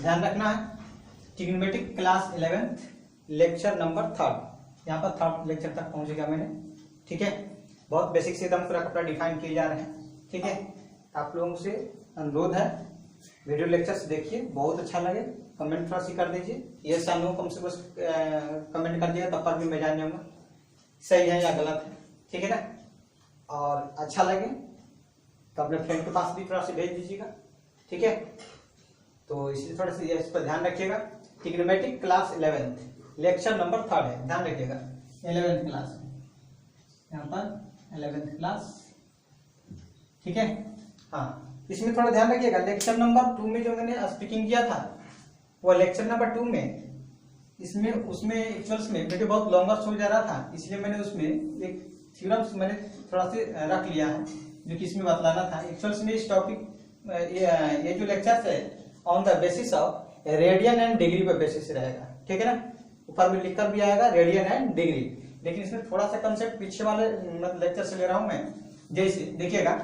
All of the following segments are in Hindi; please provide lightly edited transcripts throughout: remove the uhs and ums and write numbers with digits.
ध्यान रखना है। ट्रिग्नोमेट्रिक क्लास 11 लेक्चर नंबर 3, यहाँ पर 3rd लेक्चर तक पहुंच गया मैंने। ठीक है, बहुत बेसिक से एकदम पूरा कपड़ा डिफाइन किए जा रहे हैं। ठीक है, आप लोगों से अनुरोध है वीडियो लेक्चर्स देखिए, बहुत अच्छा लगे कमेंट थोड़ा सी कर दीजिए। ये सालों कम से कम कमेंट कर दिएगा, तब पर भी मैं जान जाऊंगा सही है या गलत है। ठीक है ना, और अच्छा लगे तो अपने फ्रेंड के पास भी थोड़ा सा भेज दीजिएगा। ठीक है, तो इसलिए थोड़ा सा इस पर ध्यान रखिएगा। ट्रिग्नोमेट्रिक क्लास 11 लेक्चर नंबर 3 है, ध्यान रखिएगा। 11th क्लास, यहाँ पर 11th क्लास। ठीक है, हाँ, इसमें थोड़ा ध्यान रखिएगा। लेक्चर नंबर 2 में जो मैंने स्पीकिंग किया था, वो लेक्चर नंबर 2 में इसमें उसमें एक्चुअल्स में वीडियो बहुत लॉन्गर हो जा रहा था, इसलिए मैंने उसमें एक थ्योरम्स मैंने थोड़ा सा रख लिया है जो कि इसमें बतलाना था। एक्चुअल्स में इस टॉपिक ये जो लेक्चर है on the basis of radian and degree पे बेसिस रहेगा। ठीक है ना, ऊपर में लिखकर भी आएगा रेडियन एंड डिग्री, लेकिन इसमें थोड़ा सा कंसेप्ट पीछे वाले लेक्चर से ले रहा हूं मैं। जैसे देखिएगा,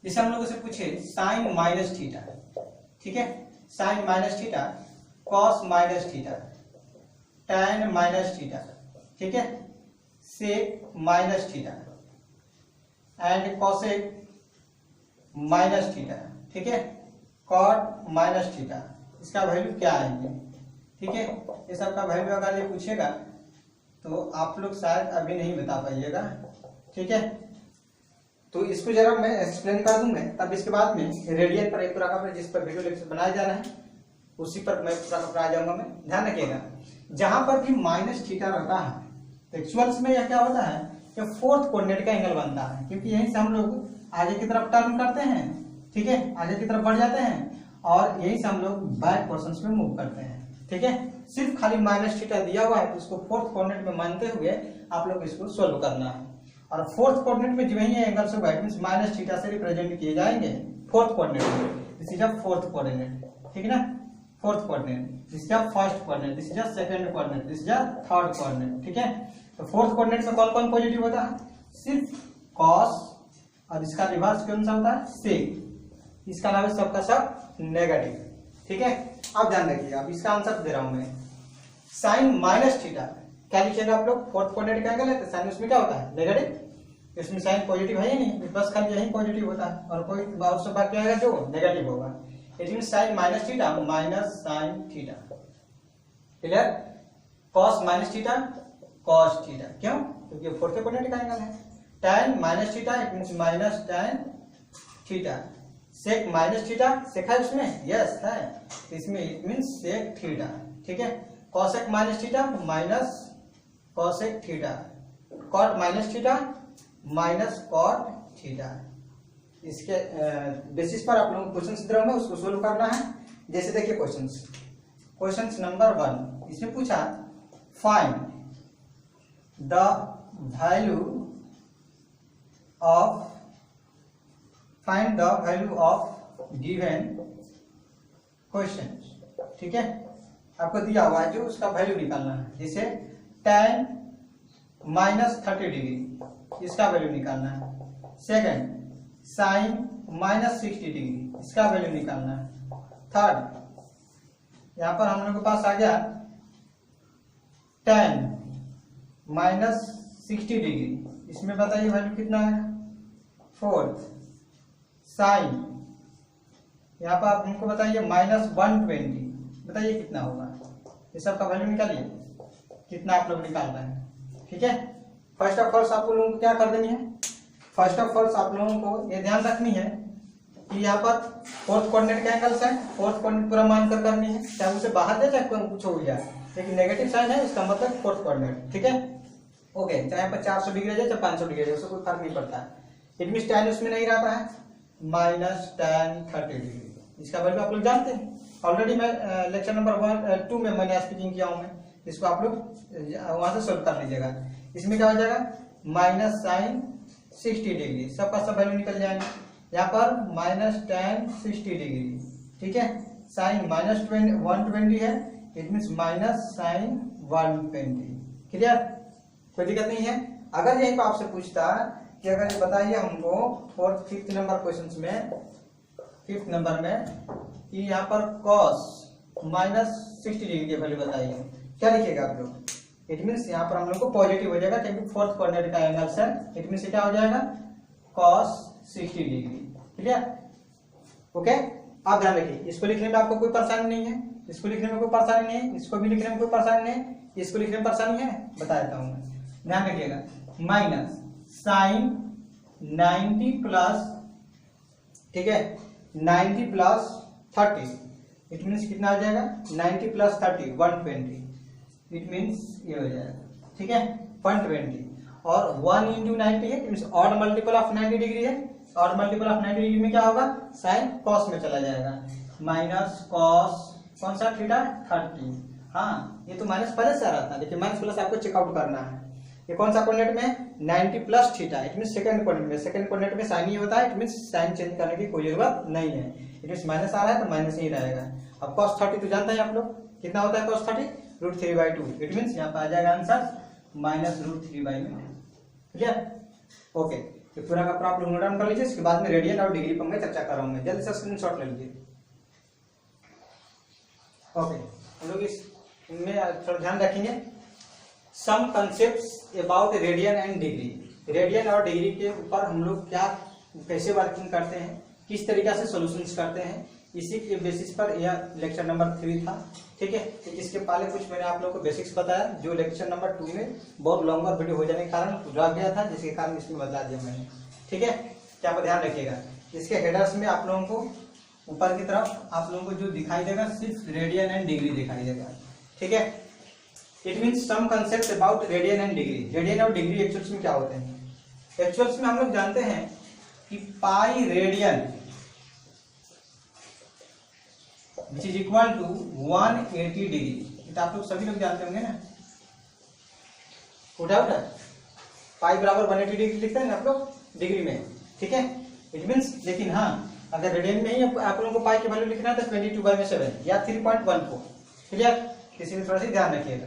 जैसे हम लोगों से पूछे साइन माइनस थीटा, ठीक है, sine minus theta, cos minus theta, tan minus theta, ठीक है, sec minus theta and cosec minus theta, ठीक है, कॉट माइनस थीटा, इसका वैल्यू क्या आएंगे। ठीक है, ये सब का वैल्यू अगर ये पूछेगा तो आप लोग शायद अभी नहीं बता पाइएगा। ठीक है, तो इसको जरा मैं एक्सप्लेन कर दूंगा, तब इसके बाद में रेडियन पर एक पूरा का जिस पर वीडियो लेक्चर बनाया जा रहा है उसी पर मैं पूरा का आ जाऊंगा मैं। ध्यान रखिएगा, जहां पर भी माइनस थीटा रहता है एक्चुअल्स में यह क्या होता है, ये 4th कोऑर्डिनेट का एंगल बनता है, क्योंकि यहीं से हम लोग आगे की तरफ टर्न करते हैं। ठीक है, आगे की तरफ बढ़ जाते हैं और यहीं से हम लोग बैक पोर्शंस में मूव करते हैं। ठीक है, सिर्फ खाली माइनस थीटा दिया हुआ है तो उसको 4th कोऑर्डिनेट में मानते हुए आप लोग इसको सोल्व करना है। और 4th कोऑर्डिनेट में जो ही एंगल्स होगा इट मींस माइनस थीटा से रिप्रेजेंट किए जाएंगे 4th कोऑर्डिनेट में। This is a 4th coordinate, ठीक है ना, 4th coordinate, this is a 1st coordinate, this is a 2nd coordinate, this is a 3rd coordinate. ठीक है, तो 4th कोऑर्डिनेट में कौन कौन पॉजिटिव होता है, सिर्फ कॉस, और इसका रिवर्स कौन सा होता है, सेक, इसका अलावा सबका सब नेगेटिव। ठीक है, अब ध्यान रखिए, अब इसका आंसर दे रहा हूं मैं। साइन माइनस थीटा क्या लिखिएगा आप लोग, 4th कोऑर्डिनेट का एंगल है तो साइन उसमें क्या होता है, नेगेटिव, इसमें साइन पॉजिटिव है ही नहीं, बस खाली यही पॉजिटिव होता है और कोई सब बाकी आएगा जो नेगेटिव होगा। It means sine minus theta minus sine theta. Clear, cos minus theta cos theta, क्यों, क्योंकि 4th कोऑर्डिनेट का एंगल है। tan minus theta it means minus tan theta. Sec minus theta, sec है उसमें, यस है, इसमें इट मींस सेक थीटा। ठीक है, cosec minus theta minus cosec theta, cot minus theta minus cot theta. इसके बेसिस पर आप लोगों को क्वेश्चन दे रहा हूं मैं, उसको सोल्व करना है। जैसे देखिए क्वेश्चन नंबर 1, इसमें पूछा find the value of given question. ठीक है, आपको दिया हुआ है जो उसका वैल्यू निकालना है। जैसे tan माइनस 30 डिग्री, इसका वैल्यू निकालना है। सेकंड, साइन माइनस 60 डिग्री, इसका वैल्यू निकालना है। थर्ड, यहां पर हम लोग के पास आ गया tan माइनस 60 डिग्री, इसमें बताइए वैल्यू कितना है। फोर्थ, साइन, यहाँ पर आप हमको बताइए माइनस 120, बताइए कितना होगा। ये सब का वैल्यू निकालिए, कितना आप लोग निकाल रहे हैं। ठीक है, फर्स्ट ऑफ ऑल आप लोगों को क्या कर देनी है, फर्स्ट ऑफ ऑल आप लोगों को ये ध्यान रखनी है कि यहाँ पर 4th कोऑर्डिनेट का एंगल्स है, 4th कोऑर्डिनेट पूरा मानकर करनी है, चाहे उसे बाहर दे चाहे कुछ हो जाए, लेकिन नेगेटिव साइन है इसका मतलब 4th कोऑर्डिनेट। ठीक है, ओके, चाहे पर 400 डिग्री जाए चाहे 500 डिग्री जाए, उससे कोई फर्क नहीं पड़ता है। इट मींस tan उसमें नहीं रहता है, माइनस tan 30 डिग्री, इसका वैल्यू आप लोग जानते हैं ऑलरेडी। मैं लेक्चर नंबर 2 में मैंने स्पीकिंग किया हूं मैं, इसको आप लोग वहां से सोल्व कर लीजिएगा। इसमें क्या हो जाएगा, माइनस साइन 60 डिग्री, सबका सब वैल्यू निकल जाएंगे। यहाँ पर माइनस tan 60 डिग्री, ठीक है, साइन माइनस 120 है, it means minus sine 120। Clear, कोई दिक्कत नहीं है। अगर यही पर आपसे पूछता कि अगर ये बताइए हमको 4th 5th नंबर क्वेश्चंस में 5th नंबर में कि यहाँ पर cos -60 डिग्री की वैल्यू बताइए, क्या लिखिएगा आप लोग? इट मीन्स यहाँ पर हम लोग को पॉजिटिव हो जाएगा क्योंकि 4th क्वाड्रेंट का एंगल है। इट मीन्स क्या हो जाएगा? cos 60 degree. क्लियर? ओके। आप ध्यान रखिए, इसको लिखने में आपको कोई परेशानी नहीं है, इसको लिखने में कोई परेशानी नहीं है, इसको भी लिखने में कोई परेशानी नहीं है, इसको लिखने में परेशानी है, बता देता हूँ मैं। ध्यान रखिएगा, माइनस साइन 90 प्लस, ठीक है, 90 प्लस 30, इट मीन्स कितना हो जाएगा? 90 प्लस 30 120, इट मीन्स ये हो जाएगा, ठीक है, 120। और 1 इंटू 90 है, means odd multiple of 90 degree है, ऑड मल्टीपल ऑफ 90 डिग्री में क्या होगा? साइन कॉस में चला जाएगा, माइनस कॉस कौन सा थीटा 30। हाँ, ये तो माइनस पहले से आ रहा था, लेकिन माइनस प्लस आपको चेकआउट करना है। ये कौन सा कोऑर्डिनेट में? 90 plus theta, it mean second coordinate में। सेकंड कोऑर्डिनेट में साइन ही होता है, इट मीन साइन चेंज करने की कोई जरूरत नहीं है। इट मीन माइनस आ रहा है तो माइनस ही रहेगा। अब cos 30 तो जानते हैं आप लोग कितना होता है cos 30? √3/2। इट मीन यहाँ पर आ जाएगा आंसर -√3/2। क्लियर? ओके, तो पूरा का पूरा आप लोग नोट डाउन कर लीजिए। इसके बाद में रेडियन और डिग्री पर मैं चर्चा कर रहा हूँ, जल्दी से स्क्रीनशॉट ले लीजिए। ओके, हम लोग इसमें थोड़ा ध्यान रखेंगे। Some concepts about radian and degree. Radian और डिग्री के ऊपर हम लोग क्या कैसे वर्किंग करते हैं, किस तरीके से सॉल्यूशंस करते हैं, इसी के बेसिस पर यह लेक्चर नंबर 3 था। ठीक है, तो इसके पहले कुछ मैंने आप लोगों को बेसिक्स बताया, जो लेक्चर नंबर 2 में बहुत लॉन्गर वीडियो हो जाने के कारण रह गया था, जिसके कारण इसमें बदला दिया मैंने। ठीक है, क्या आप ध्यान रखिएगा। इसके हेडर्स में आप लोगों को ऊपर की तरफ आप लोगों को जो दिखाई देगा सिर्फ रेडियन एंड डिग्री दिखाई देगा। ठीक है, it means some concept about radian and degree. Radian और डिग्री एक्चुअल्स में क्या होते हैं? एक्चुअल्स में हम लोग जानते हैं कि pi radian which is equal to 180 degree. आप लोग सभी लोग जानते होंगे ना, उठा पाई बराबर 180 डिग्री लिखते हैं ना आप लोग डिग्री में। ठीक है, इट मीन्स, लेकिन हाँ अगर रेडियन में ही आप लोगों को पाई की वैल्यू लिखना है तो 22/7 या 3.14। क्लियर? किसी में थोड़ा सा ध्यान रखिएगा।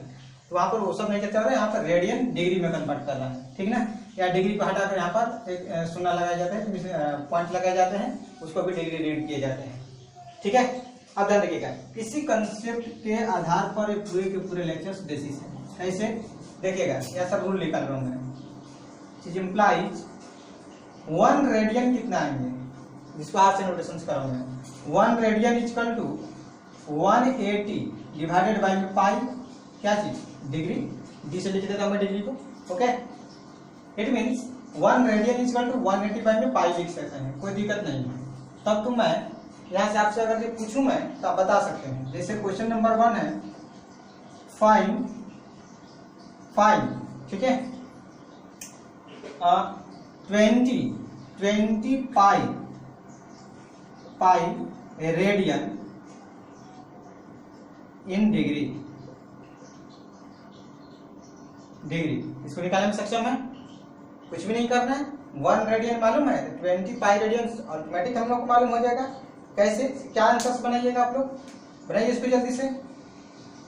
तो वहां पर वो सब नहीं चलता है, यहाँ पर रेडियन डिग्री में कन्वर्ट कर रहा है। ठीक ना, या डिग्री को हटाकर यहाँ पर एक शून्य लगाया जाता है, पॉइंट लगाए जाते हैं, उसको भी डिग्री रीड किए जाते हैं। ठीक है, अब ध्यान रखिएगा, इसी कंसेप्ट के आधार पर पूरे के पूरे लेक्चर्स बेसिस है। कैसे देखिएगा, ऐसा रूल निकाल रहा हूं मैं, चीज इंप्लाइज 1 रेडियन कितना आएंगे, जिसको हाथ से नोटेशन कर रहा हूं मैं। 1 radian equal to 180 divided by pi, क्या चीज? डिग्री। डी से लिख देता हूं मैं डिग्री को। Okay, it means 1 radian equal to 180 by में पाई लिख सकते हैं, कोई दिक्कत नहीं है। तब तो मैं यहाँ से आपसे अगर ये पूछूं मैं तो आप बता सकते हैं। जैसे क्वेश्चन नंबर 1 है, फाइंड, ठीक है, 20 पाई रेडियन इन डिग्री। इसको निकालने में सक्षम है? कुछ भी नहीं करना है। 1 रेडियन मालूम है, 20 पाई रेडियन ऑटोमेटिक हम लोग को मालूम हो जाएगा। कैसे, क्या आंसर्स बनाइएगा आप लोग, बनाइए इसको जल्दी से।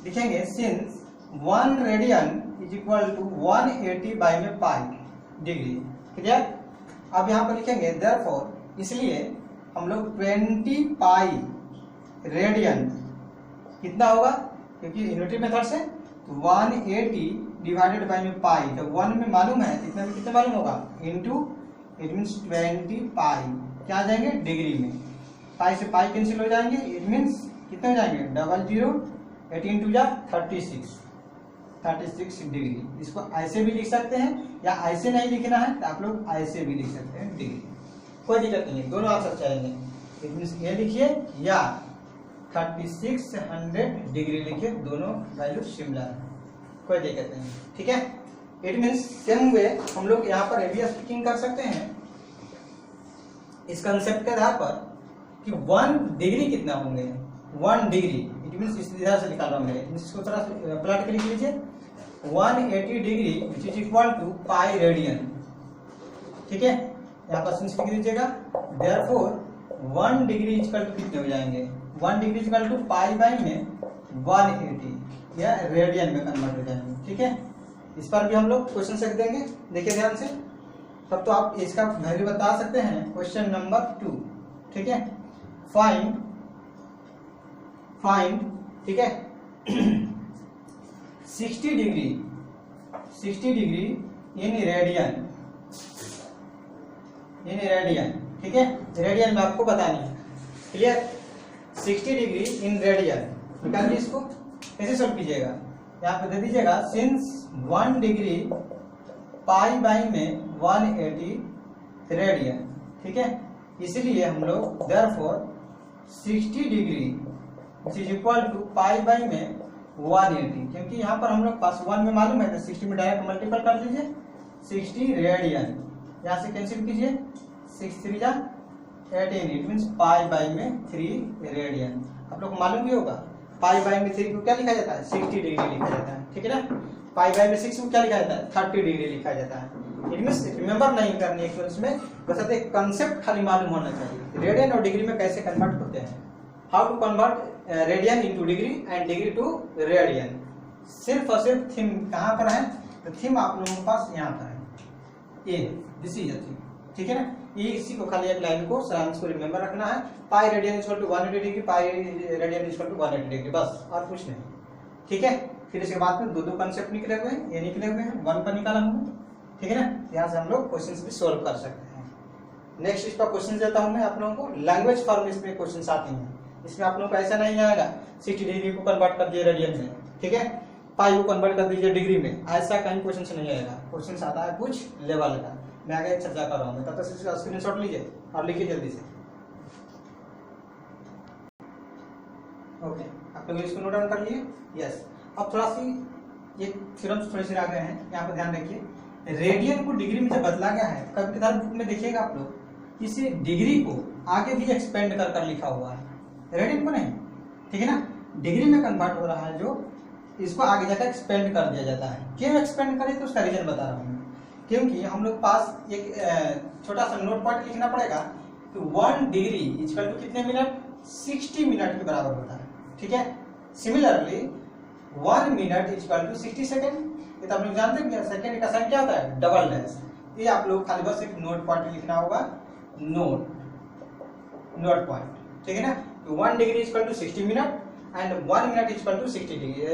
लिखेंगे since 1 radian is equal to 180 by में पाई डिग्री। क्लियर? अब यहाँ पर लिखेंगे देयरफॉर, इसलिए हम लोग 20 पाई रेडियन कितना होगा, क्योंकि इन्वर्टिव मेथड से 180 डिवाइडेड बाई में पाई, तो 1 में मालूम है, कितना में कितना मालूम होगा, इंटू, इट मीन्स 20 पाई, क्या आ जाएंगे डिग्री में, पाई से पाई कैंसिल हो जाएंगे, इट मीन्स कितने हो जाएंगे 00, 18 टू जा 36 डिग्री। इसको ऐसे भी लिख सकते हैं या ऐसे नहीं लिखना है तो आप लोग ऐसे भी लिख सकते हैं डिग्री, कोई दिक्कत नहीं है, दोनों आंसर चाहिए। इट मीन्स ये लिखिए या 3600 डिग्री लिखिए, दोनों वैल्यू सिमिलर है, कोई दिक्कत नहीं। ठीक है, इट मीन्स सेम वे हम लोग यहाँ पर एबीएस स्पीकिंग कर सकते हैं इस कंसेप्ट के आधार पर कि 1 डिग्री कितना होंगे। 1 डिग्री इट मीन्स इस तरह से निकाल रहा हूँ, इसको थोड़ा प्लॉट के लिख लीजिए। 180 degree which is equal to pi radian. ठीक है, यहाँ पर लिख दीजिएगा। देयरफॉर 1 डिग्री इक्वल टू कितने हो जाएंगे, 1 degree equal to pi by में 180 या रेडियन में कन्वर्ट हो जाएंगे। ठीक है, इस पर भी हम लोग क्वेश्चन रख देंगे, देखिए ध्यान से, तब तो आप इसका वैल्यू बता सकते हैं। क्वेश्चन नंबर 2, ठीक है, फाइंड ठीक है 60 डिग्री इन रेडियन ठीक है। रेडियन में आपको बतानी है, क्लियर। 60 डिग्री इन रेडियन निकालिए, इसको कैसे सॉल्व कीजिएगा, यहाँ पे दे दीजिएगा सिंस 1 डिग्री पाई बाई में 180 रेडियन ठीक है, इसलिए हम लोग therefore 60 degree which is equal to pi by में 180, क्योंकि यहाँ पर हम लोग पास 1 में मालूम है तो 60 में डायरेक्ट मल्टीपल कर दीजिए 60 रेडियन, यहाँ से कैंसिल कीजिए 6 3 जा 18, इट मीन्स पाई बाई में 3 रेडियन। आप लोग को मालूम भी होगा पाई बाई में 3 को क्या लिखा जाता है 60 डिग्री लिखा जाता है, ठीक है ना। पाई बाई में 6 को क्या लिखा जाता है 30 डिग्री लिखा जाता है। इट मीन्स रिमेंबर नहीं करनी है इसमें, बस एक कंसेप्ट खाली मालूम होना चाहिए रेडियन और डिग्री में कैसे कन्वर्ट होते हैं, how to convert radian into degree and degree to radian. सिर्फ और सिर्फ थीम कहाँ पर है, तो थीम आप लोगों के पास यहाँ पर है, ये दिस इज अ थीम, ठीक है ना। ये इसी को खाली एक लाइन को सारांश को रिमेंबर रखना है, pi radian equal to 180 degree, pi radian equal to 180 degree, बस और कुछ नहीं, ठीक है। फिर इसके बाद में दो कंसेप्ट निकले हुए हैं, ये निकले हुए हैं 1 पर निकाला हमने, ठीक है ना। यहाँ से हम लोग क्वेश्चंस भी सोल्व कर सकते हैं। नेक्स्ट इस पर क्वेश्चन देता हूँ मैं आप लोगों को, लैंग्वेज फॉर्म इसमें क्वेश्चन आते हैं, इसमें आप लोगों को ऐसा नहीं आएगा 60 डिग्री को कन्वर्ट कर दिए रेडियन में, ठीक है, पाई को कन्वर्ट कर दीजिए डिग्री में, ऐसा कहीं क्वेश्चन नहीं आएगा। क्वेश्चन आता है कुछ लेवल का, मैं आगे चर्चा कर रहा हूँ, तब तक इसका स्क्रीनशॉट लीजिए और लिखिए जल्दी से। ओके, आप लोग इसको नोट डाउन कर लिए, यस। अब थोड़ा सी ये थ्योरम्स थोड़े से आ गए हैं, यहाँ पर ध्यान रखिए। रेडियन को डिग्री में जब बदला गया है, कभी कभार बुक में देखिएगा आप लोग, इसे डिग्री को आगे भी एक्सपेंड कर कर लिखा हुआ है, रेडियन को नहीं, ठीक है ना। डिग्री में कन्वर्ट हो रहा है जो, इसको आगे जाकर एक्सपेंड कर दिया जाता है। क्यों एक्सपेंड करें तो उसका रीजन बता रहा हूँ, क्योंकि हम लोग पास एक छोटा सा नोट पॉइंट लिखना पड़ेगा कि 1 डिग्री इक्वल टू कितने मिनट, 60 मिनट के बराबर होता है, ठीक है। Similarly 1 minute equal to 60 second, ये तो आप लोग जानते हैं सेकेंड का साइन क्या होता है, डबल डैश। ये आप लोग खाली बस एक नोट पॉइंट लिखना होगा, नोट पॉइंट, ठीक है ना। तो 1 degree equal to 60 minute and 1 minute equal to 60 degree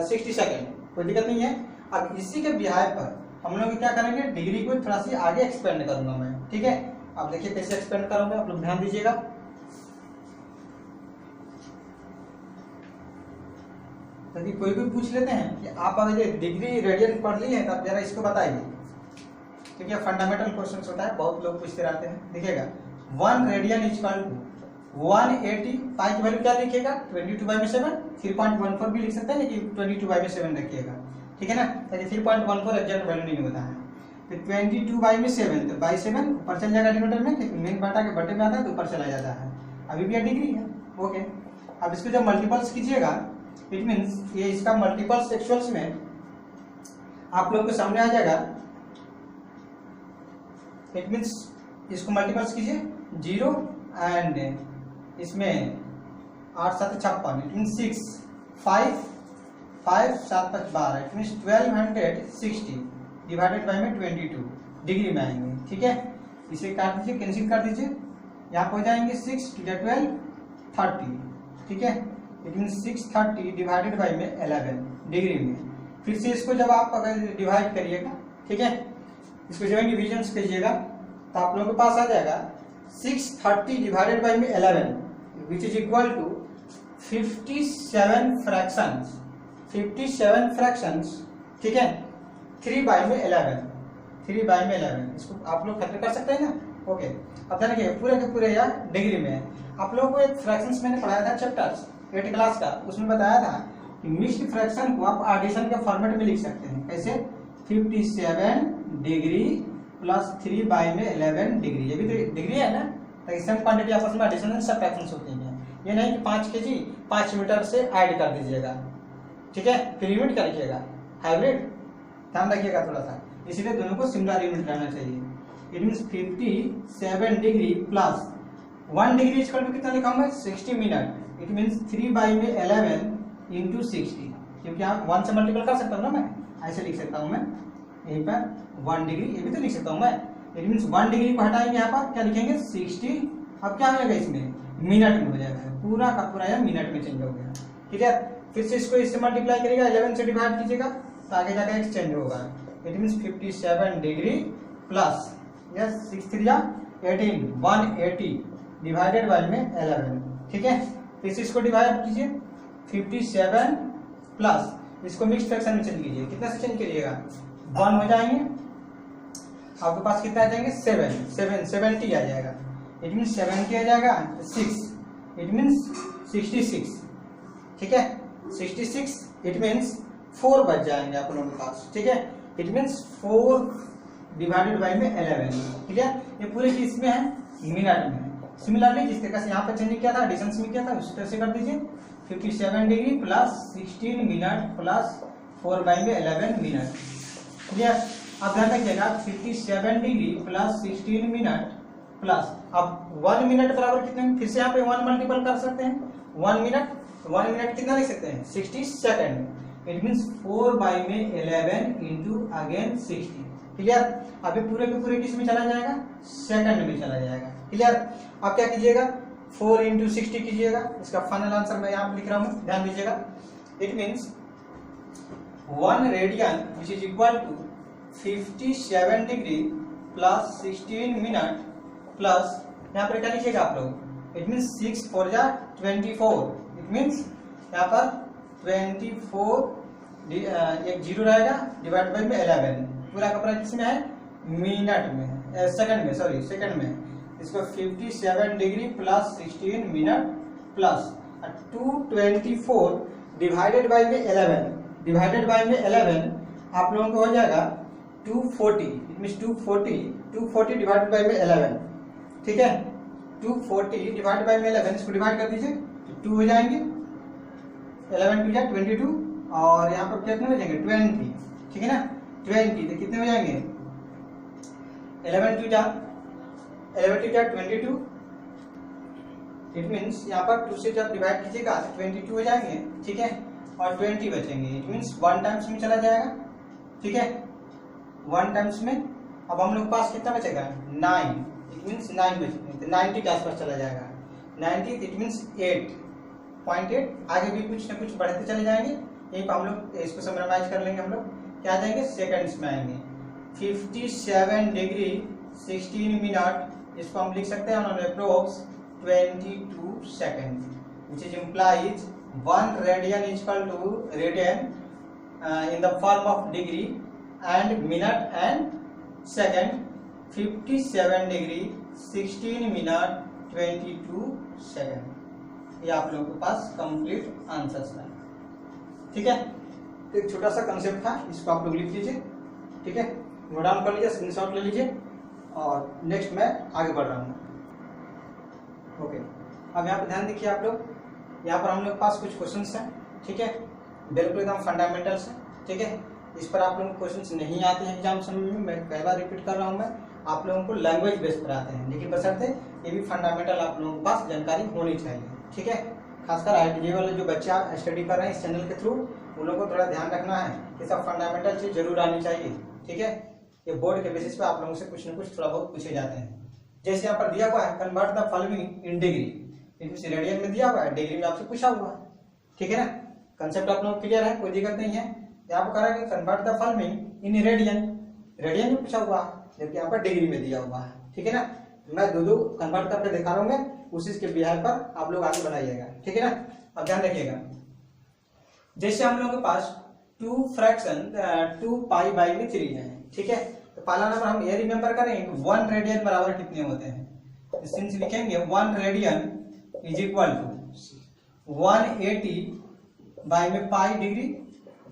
60 second, कोई दिक्कत नहीं है। अब इसी के बिहार पर हम लोग क्या करेंगे, डिग्री को थोड़ा सी आगे एक्सपेंड करूंगा मैं, ठीक है। अब देखिए कैसे एक्सपेंड करूंगा, आप लोग ध्यान दीजिएगा। यदि कोई भी पूछ लेते हैं कि आप अगर डिग्री रेडियन पढ़ ली है तो आप जरा इसको बताइए, क्योंकि फंडामेंटल क्वेश्चन होता है, बहुत लोग पूछते रहते हैं। देखिएगा 1 रेडियन इक्वल टू 180, पाई की वैल्यू क्या लिखिएगा 22/7, 3.14 भी लिख सकते हैं, लेकिन 22/7 रखिएगा, ठीक है ना, ताकि 3.14 एग्जैक्ट वैल्यू नहीं होता है। फिर 22/7, तो बाई 7 ऊपर चल जाएगा डिनोमिनेटर में, क्योंकि मेन बटा के बटे में आता है तो ऊपर चला जाता है, अभी भी डिग्री है, ओके। अब इसको जब मल्टीपल्स कीजिएगा, इट मीन्स ये इसका मल्टीपल्स एक्चुअल्स में आप लोग को सामने आ जाएगा। इट मीन्स इसको मल्टीपल्स कीजिए 0 एंड इसमें 8 7 56, it means 6 5 5 7 5 12, it means 1260 divided by में 22 डिग्री में आएंगे, ठीक है। इसे काट दीजिए, कैंसिल कर दीजिए, यहाँ पर हो जाएंगे 6 × 12 30, ठीक है। इट मीन 630 डिवाइडेड बाई में 11 डिग्री में। फिर से इसको जब आप अगर डिवाइड करिएगा, ठीक है, इसको जब डिविजन कीजिएगा तो आप लोगों के पास आ जाएगा 630 डिवाइडेड बाई में 11 which is equal to 57 fractions, 57 fractions, ठीक है। 3 बाई में 11, 3 बाई में 11, इसको आप लोग खत्म कर सकते हैं ना, ओके। अब देखिए पूरे के पूरे या डिग्री में आप लोगों को एक फ्रैक्शंस मैंने पढ़ाया था चैप्टर्स 8 क्लास का, उसमें बताया था कि मिक्स्ड फ्रैक्शन को आप एडिशन के फॉर्मेट में लिख सकते हैं, कैसे 57 डिग्री प्लस 3 बाई में 11 डिग्री, ये भी तो डिग्री है ना, तो सेम क्वांटिटी आपस में एडिशन एंड सबट्रैक्शन होती हैं। ये नहीं कि 5 kg 5 मीटर से ऐड कर दीजिएगा, ठीक है, फिर यूनिट का लिखिएगा, हाइब्रिड, ध्यान रखिएगा थोड़ा सा, इसीलिए दोनों को सिमिलर यूनिट रहना चाहिए। It means 57 degree plus 1 degree equal to कितना लिखा हूं मैं 60 मिनट, इट मीन्स 3 बाई में 11 इंटू 60, क्योंकि आप 1 से मल्टीपल कर सकता हूँ ना, मैं ऐसे लिख सकता हूँ मैं, यहीं पर 1 डिग्री ये भी तो लिख सकता हूँ मैं। इट मीन्स 1 डिग्री को हटाएंगे, यहाँ पर क्या लिखेंगे 60, अब क्या हो जाएगा इसमें मिनट में हो जाएगा, पूरा का पूरा यह मिनट में चेंज हो गया। ठीक है, फिर से इसको इससे मल्टीप्लाई करिएगा, 11 से डिवाइड कीजिएगा तो आगे जाकर एक्स चेंज होगा। It means 57 degree plus yes 6 3 18 180 divided by में 11। ठीक है, फिर से इसको डिवाइड कीजिए 57 प्लस इसको मिक्स फ्रैक्शन में चेंज कीजिए, कितना से चेंज करिएगा 1 हो जाएंगे, आपके पास कितना आ जाएंगे 70 आ जाएगा। इट मीन्स 70 आ जाएगा 6, इट मीन्स 66। ठीक है, 66 इट मीन्स 4 बच जाएंगे आप लोगों के पास। ठीक है, इट मीन्स 4 डिवाइडेड बाय में 11। ठीक है, ये पूरे चीज में है मिनट में। सिमिलरली जिस तरह से यहाँ पर चेंज किया था एडिशन में किया था उसी तरह से कर दीजिए 57 degree plus 16 minute plus 4 by में 11 मिनट। क्लियर, अब ध्यान रखिएगा 57 डिग्री प्लस 16 मिनट प्लस अब 1 मिनट बराबर कितने, फिर से यहाँ पे 1 मल्टीपल कर सकते हैं 1 मिनट कितना लिख सकते हैं 60 सेकंड। इट मीन्स 4 बाई में 11 इंटू अगेन 60। क्लियर, अभी पूरे के पूरे किस में चला जाएगा सेकंड में चला जाएगा। क्लियर, अब क्या कीजिएगा 4 इंटू 60 कीजिएगा, इसका फाइनल आंसर मैं यहाँ पे लिख रहा हूँ, ध्यान दीजिएगा। It means 1 radian which is equal to 57 degree plus 16 minute plus यहाँ पर क्या लिखिएगा आप लोग, इट मीन्स 6 4 जा 24। इट मीन्स यहाँ पर 24 एक जीरो रहेगा डिवाइड बाई में 11, पूरा का पूरा किसमें है मिनट में, सेकंड में, सॉरी सेकंड में। इसको 57 degree plus 16 minute plus 224 divided by में 11, डिवाइडेड बाई में 11 आप लोगों को हो जाएगा 240। इट मीन्स 240 डिवाइडेड बाई में 11। ठीक है, 240 डिवाइड बाई में 11 इसको डिवाइड कर दीजिए तो 2 हो जाएंगे, 11 2 जा 22 और यहाँ पर कितने हो जाएंगे 20। ठीक है ना, 20 तो कितने हो जाएंगे 11 2 जा 22। इट मीन्स यहाँ पर 2 से जब डिवाइड कीजिएगा तो 22 हो जाएंगे। ठीक है, और 20 बचेंगे। इट मीन्स 1 टाइम्स में चला जाएगा। ठीक है, 1 टाइम्स में अब हम लोग पास कितना बचेगा 9। इट मीन्स 9 बचेंगे तो 90 के आसपास चला जाएगा 90। It means 8.8। आगे भी कुछ ना कुछ बढ़ते चले जाएंगे, यहीं पर हम लोग इसको समराइज कर लेंगे। हम लोग क्या आ जाएंगे सेकंड्स में आएंगे। 57 डिग्री 16 मिनट इसको हम लिख सकते हैं on approx 22 second which is implies 1 radian is equal to radian in the form of degree and minute and second। 57 degree 16 minute 22 second, ये आप लोगों के पास कंप्लीट आंसर्स है। ठीक है, तो एक छोटा सा कंसेप्ट था, इसको आप लोग लिख लीजिए। ठीक है, नोट डाउन कर लीजिए, स्क्रीनशॉट ले लीजिए और नेक्स्ट मैं आगे बढ़ रहा हूँ। ओके, अब यहाँ पर ध्यान देखिए आप लोग, यहाँ पर हम लोग के पास कुछ क्वेश्चंस हैं। ठीक है, बिल्कुल एकदम फंडामेंटल्स हैं। ठीक है, इस पर आप लोगों को क्वेश्चंस नहीं आते हैं एग्जाम समय में, मैं कई बार रिपीट कर रहा हूँ, मैं आप लोगों को लैंग्वेज बेस पर आते हैं, लेकिन बशर्ते ये भी फंडामेंटल आप लोगों के पास जानकारी होनी चाहिए। ठीक है, खासकर IIT वाले जो बच्चा स्टडी कर रहे हैं इस चैनल के थ्रू, उन लोगों को थोड़ा ध्यान रखना है कि सब फंडामेंटल चीज जरूर आनी चाहिए। ठीक है, ये बोर्ड के बेसिस पे आप लोगों से कुछ न कुछ थोड़ा बहुत पूछे जाते हैं। जैसे यहाँ पर दिया हुआ है convert the following in degree, इनमें रेडियन में दिया हुआ है, डिग्री में आपसे पूछा हुआ है। ठीक है ना, कंसेप्ट आप लोग क्लियर है, कोई दिक्कत नहीं है। यहाँ पर कहा कि convert the following in radian, radian में पूछा हुआ है जबकि यहाँ पर डिग्री में दिया हुआ है। ठीक है ना, मैं दो कन्वर्ट करके दिखा रहा हूँ, उसी के बिहार पर आप लोग आगे बढ़ाइएगा। ठीक है ना, अब ध्यान रखिएगा। जैसे हम लोगों के पास 2 फ्रैक्शन 2 पाई बाई में 3 है। ठीक है, तो पहला नंबर हम ये रिमेंबर करें 1 रेडियन बराबर कितने होते हैं। सिंस लिखेंगे 1 radian is equal to 180 by में पाई डिग्री,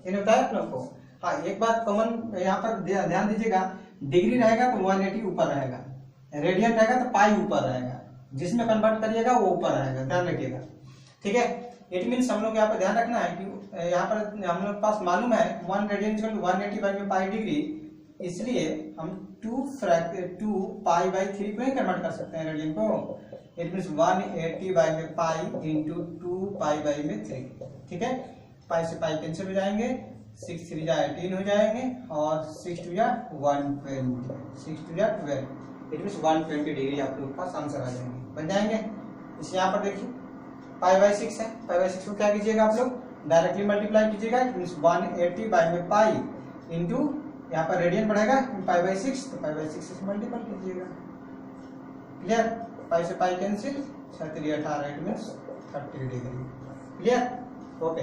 ये बताया आप लोग को। हाँ, एक बात कॉमन यहाँ पर ध्यान दीजिएगा, डिग्री रहेगा तो 180 ऊपर रहेगा, रेडियन रहेगा तो पाई ऊपर रहेगा, जिसमें कन्वर्ट करिएगा वो ऊपर रहेगा, ध्यान रखिएगा। ठीक है, इट मीन्स हम लोग यहाँ पर ध्यान रखना है कि यहाँ पर हम लोग पास मालूम है 1 रेडियन 180 बाई में पाई डिग्री, इसलिए हम 2 पाई बाई 3 को ही कन्वर्ट कर सकते हैं रेडियन को। इट मीन्स 180 बाई में पाई इंटू 2 पाई बाई में 3। ठीक है, पाई से पाई कैंसिल हो जाएंगे, 6 3 जा 18 हो जाएंगे और 6 2 जा 120, 6 2 जा 12। इट मीन्स 120 डिग्री आप लोग के पास आंसर आ जाएंगे, बन जाएंगे। इस यहाँ पर देखिए पाई बाई 6 है, पाई बाई 6 को क्या कीजिएगा आप लोग डायरेक्टली मल्टीप्लाई कीजिएगा, मीन्स 180 बाई में पाई इंटू यहाँ पर रेडियन बढ़ेगा पाई बाई 6, तो पाई बाई 6 से मल्टीपल कीजिएगा। क्लियर? पाई से pi cancel, 6×3=18, it means 30 degree. Clear? Okay.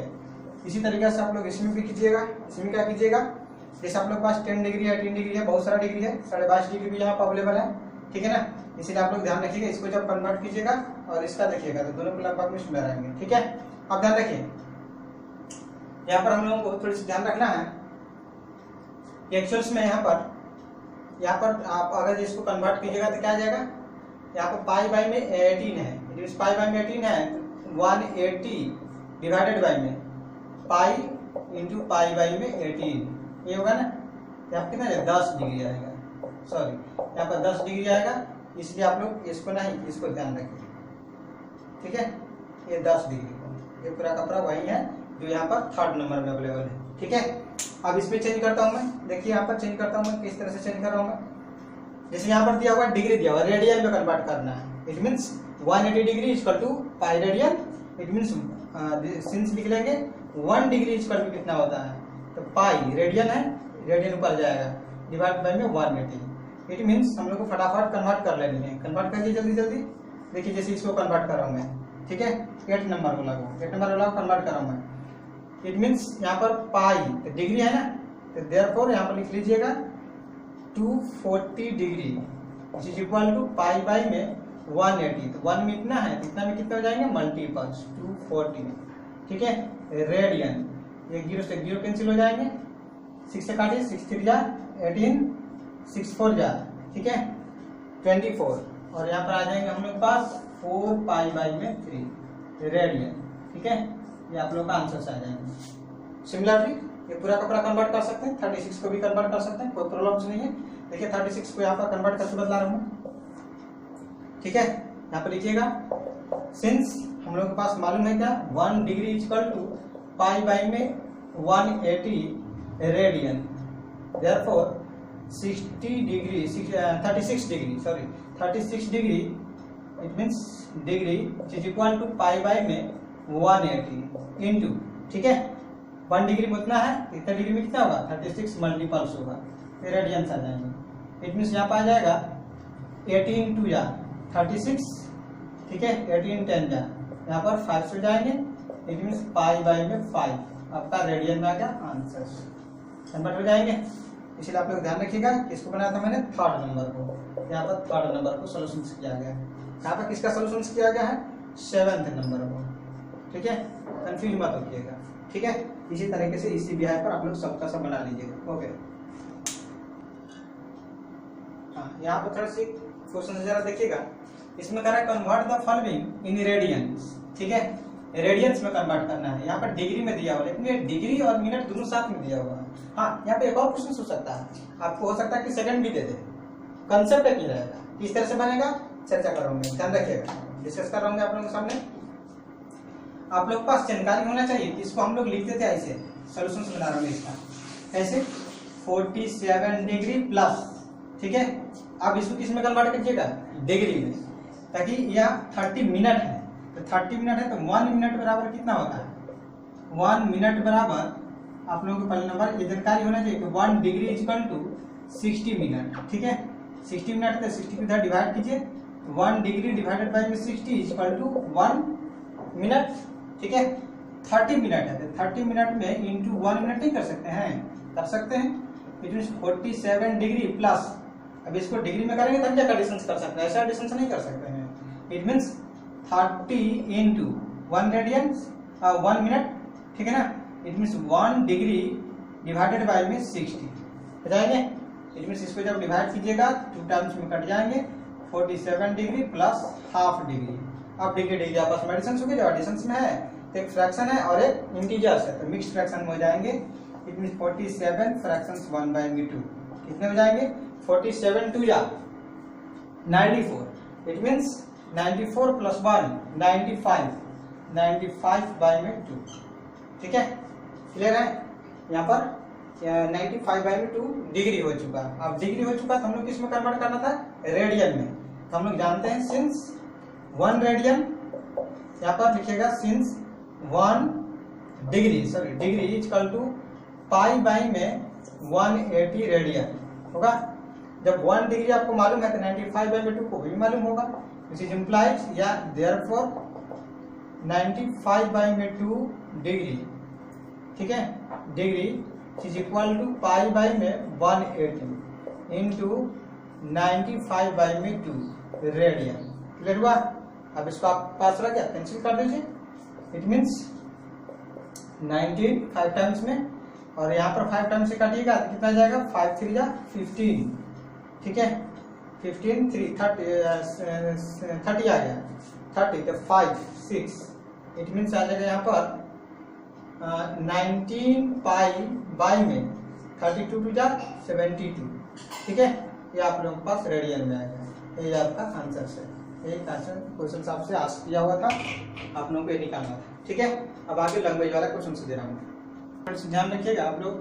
इसी तरीके से आप लोग इसमें भी कीजिएगा। इसमें क्या कीजिएगा, जैसे आप लोग के पास 10 डिग्री है, 18 डिग्री है, बहुत सारा डिग्री है, 22.5 डिग्री भी यहाँ पर अवेलेबल है, ठीक है ना। इसीलिए आप लोग ध्यान रखिएगा, इसको जब कन्वर्ट कीजिएगा और इसका देखिएगा तो दोनों को लगभग में सिमिलर आएंगे, ठीक है। अब ध्यान रखिए, यहाँ पर हम लोगों को थोड़ी सी ध्यान रखना है कि एक्चुअल्स में यहाँ पर आप अगर इसको कन्वर्ट कीजिएगा तो क्या आ जाएगा, यहाँ पर पाई बाई में 18 है, पाई बाई में 18 है, 180 डिवाइडेड बाई में पाई इंटू पाई बाई में 18, ये होगा ना। यहाँ कितना है 10 डिग्री आएगा, सॉरी यहाँ पर 10 डिग्री आएगा, इसलिए आप लोग इसको नहीं, इसको ध्यान रखिए, ठीक है। ये 10 डिग्री, ये पूरा का पूरा वही है जो यहाँ पर 3rd नंबर में अवेलेबल है, ठीक है। अब इसमें चेंज करता हूँ मैं, देखिए यहाँ पर चेंज करता हूँ मैं, किस तरह से चेंज कर रहा हूँ। जैसे यहाँ पर दिया हुआ डिग्री दिया हुआ, रेडियन में कन्वर्ट करना है, it means 180 degree equal to pi radian, it means since लिख लेंगे 1 डिग्री इक्वल टू कितना होता है, तो पाई रेडियन है, रेडियन ऊपर जाएगा डिवाइड बाई में 180, इट मीन्स हम लोग को फटाफट कन्वर्ट कर लेनी है। कन्वर्ट करिए जल्दी जल्दी, देखिए जैसे इसको कन्वर्ट कर रहा हूँ मैं, ठीक है। 8 नंबर को लागू, 8 नंबर वाला कन्वर्ट कर रहा हूँ मैं, इट मीन्स यहाँ पर पाई तो डिग्री है ना, तो देयरफॉर यहाँ पर लिख लीजिएगा 240 degree is equal to pi by में 180, तो 1 में इतना है, इतना में कितना हो जाएंगे मल्टीपल्स 240, ठीक है। रेडियन, ये 0 से 0 कैंसिल हो जाएंगे, 6 से काटिए, 6 3 जा 18, 6 4 जा, ठीक है 24, और यहाँ पर आ जाएंगे हम लोग पास 4 पाई बाई में 3 रेडियन, ठीक है। ये आप लोग का आंसर आ जाएंगे। सिमिलरली ये पूरा का पूरा कन्वर्ट कर सकते हैं, 36 को भी कन्वर्ट कर सकते हैं, कोई प्रॉब्लम नहीं है। देखिए 36 को यहाँ पर कन्वर्ट करके बता रहा हूँ, ठीक है। यहाँ पर लिखिएगा, सिंस हम लोग के पास मालूम है क्या 1 degree equal to pi by में 180 radian, therefore 36 degree it means degree is equal to pi by में 180 इंटू, ठीक है 1 डिग्री में उतना है, इतना डिग्री में कितना होगा 36 मल्टीपल्स होगा, फिर रेडियंस आ जाएंगे। इट मीन्स यहाँ पर आ जाएगा 18 2 जा 36, ठीक है 18 10 जा, यहाँ पर 5 से जाएंगे, इट मीन्स पाई बाई में 5, आपका रेडियन में आ गया आंसर, कन्वर्ट हो जाएंगे। इसलिए आप लोग ध्यान रखिएगा, किसको बनाया था मैंने 3rd नंबर को, यहाँ पर 3rd नंबर को सोल्यूशन किया गया है। यहाँ पर किसका सोल्यूशन किया गया है 7th नंबर को, ठीक है, कंफ्यूज मत होइएगा, ठीक है। इसी तरीके से इसी बिहार पर आप लोग सबका सब बना लीजिएगा, ओके। हाँ यहाँ पर थोड़ा सी क्वेश्चन जरा देखिएगा, इसमें कह रहा है convert the following in radiance, ठीक है, रेडियंस में कन्वर्ट करना है। यहाँ पर डिग्री में दिया हुआ, लेकिन ये डिग्री और मिनट दोनों साथ में दिया हुआ है। हाँ यहाँ पे एक और क्वेश्चन हो सकता है, आपको हो सकता है कि सेकंड भी दे दे, कंसेप्ट एक ही रहेगा, किस तरह से बनेगा चर्चा करूंगा, ध्यान रखिएगा, डिस्कस कर रहा हूँ आप लोगों के सामने। आप लोग के पास जानकारी होना चाहिए, इसको हम लोग लिखते थे ऐसे, सोल्यूशन बना रहा हूँ इसका ऐसे 47 डिग्री प्लस, ठीक है। अब इसको किस में कन्वर्ट कीजिएगा डिग्री में, ताकि यह 30 मिनट है, तो 30 मिनट है तो 1 मिनट बराबर कितना होता है, 1 मिनट बराबर आप लोगों को पहले नंबर ये जानकारी होना चाहिए कि 1 डिग्री इक्वल टू 60 मिनट, ठीक है। 60 मिनट तो 60 को इधर डिवाइड कीजिए, 1 डिग्री डिवाइडेड बाई में 60 इक्वल टू 1 मिनट, ठीक है। 30 मिनट है तो 30 मिनट में इंटू 1 मिनट नहीं कर सकते हैं, कर सकते हैं, इट मीन 47 डिग्री प्लस, अब इसको डिग्री में करेंगे तब क्या एडिशन कर सकते हैं, ऐसा एडिशन नहीं कर सकते हैं। It means 30 into 1 radian 1 minute, ठीक है ना, it means 1 degree divided by में 60 हो जाएंगे। इट मीन्स इसको जब डिवाइड कीजिएगा 2 टाइम्स में कट जाएंगे, 47 डिग्री प्लस हाफ डिग्री। अब डिग्री डिग्री आपस में एडिशन हो गए, जो एडिशन में है तो एक फ्रैक्शन है और एक इंटीजर्स है, तो मिक्स फ्रैक्शन में हो जाएंगे। इट मीन्स 47 फ्रैक्शंस 1/2 कितने हो जाएंगे, 47 2 या 94, इट मीन्स 94 प्लस 1 95/2, ठीक है, क्लियर है। यहाँ पर 95/2 डिग्री हो चुका। अब डिग्री हो चुका तो हम लोग किसमें कन्वर्ट करना था रेडियन में, तो हम लोग जानते हैं सिंस 1 रेडियन यहाँ पर लिखिएगा since 1 degree equal to pi by में 180 रेडियन होगा। जब 1 डिग्री आपको मालूम है तो 95 बाई में 2 को भी मालूम होगा, विच इज इम्प्लाइज या देयरफॉर 95 बाई में 2 डिग्री, ठीक है, degree is equal to pi by में 180 इंटू 95 बाई में 2 रेडियन। क्लियर हुआ? अब इसको आप पास रख गया, कैंसिल कर दीजिए। इट मीन्स 19 5 टाइम्स में, और यहाँ पर 5 टाइम्स से काटिएगा तो कितना जाएगा, 5 3 जा 15, ठीक है, 15 3 30 आ गया, 30 तो 5 6, इट मीन्स आ जाएगा यहाँ पर 19 पाई बाई में 32 2 जा 72, ठीक है। ये आप लोगों के पास रेडियन में आएगा। ये आपका आंसर है, यही क्वेश्चन आपसे आस्क किया हुआ था, आप लोगों को ये निकालना था, ठीक है। अब आगे लैंग्वेज वाला क्वेश्चन से दे रहा हूँ, ध्यान रखिएगा आप लोग।